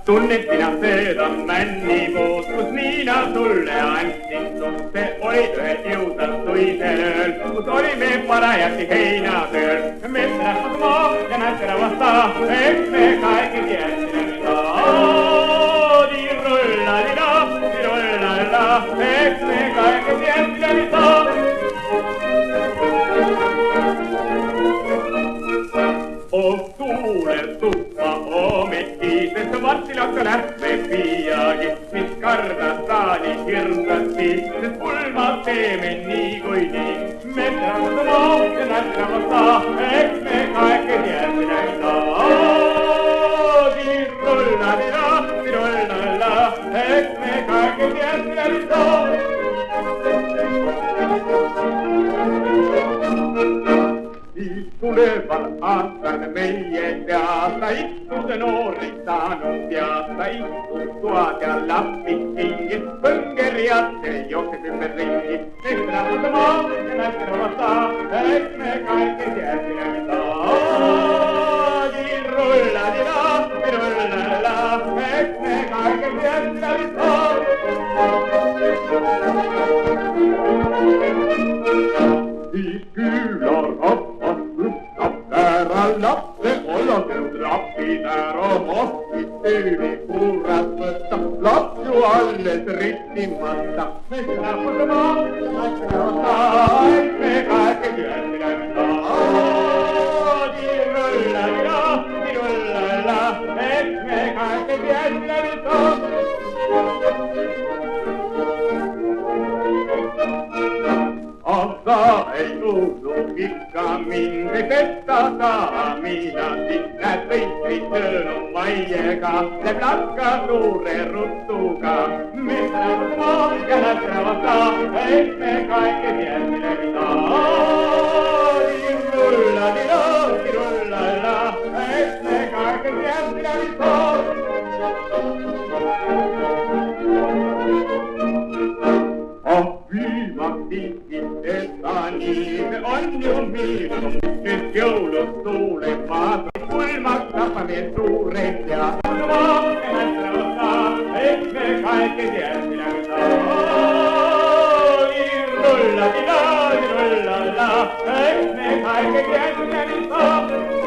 Tunnet sinä seda männipuut, kus Niina sulle andsin suhte, oli ühe ilutastuisel, kus olime parajasti heinätööl. Metsärähvas maa ja nätterävas taa, eks me kaikki tiedämme mitä. Tirullalla, eks me kaikki tiedämme mitä. Och tuulen tuppa omettiisessa varttilakka lähtee piiakin. Mis kartastaani hirtasti, se pulma teemme nii kui nii. Metsärävasta maa ja nätterävasta, eks me kaikki tiedämme mitä. Tirullalla, eks me kaikki tiedämme mitä. Tulevan aastan meidän peasta, istuu se nuori saanut peasta, istuu tuot ja Lappi-tingit, pönkeriatte joksetymme ringit. Metsärävasta maa ja nätterävasta, eks me kaikki tiedämme mitä. Tirullalla, eks me kaikki tiedämme mitä. Lapse olotellut rappi tää rohosti tyyli kurrasmassa. Lapsu alles rittimassa. Me saaputa maa, näkkärävasta, eks me kaikki tiedämme mitä. Tirullalla, eks me kaikki tiedämme mitä. Asa ei tunnu pikkammin, se pestataan minäkin. Nää peitritön on vaieka, se plakka suure ruttuka. Metsärävasta maa ja nätterävasta, eks me kaikki tiedämme mitä. Tirullalla, eks me kaikki tiedämme mitä. Se on jo miinus, nyt joulut tuulemaan. Pulmat tapamien suuret ja maa ja nätterävasta, eks me kaikki tiedämme mitä. Tirullalla, eks me kaikki tiedämme mitä.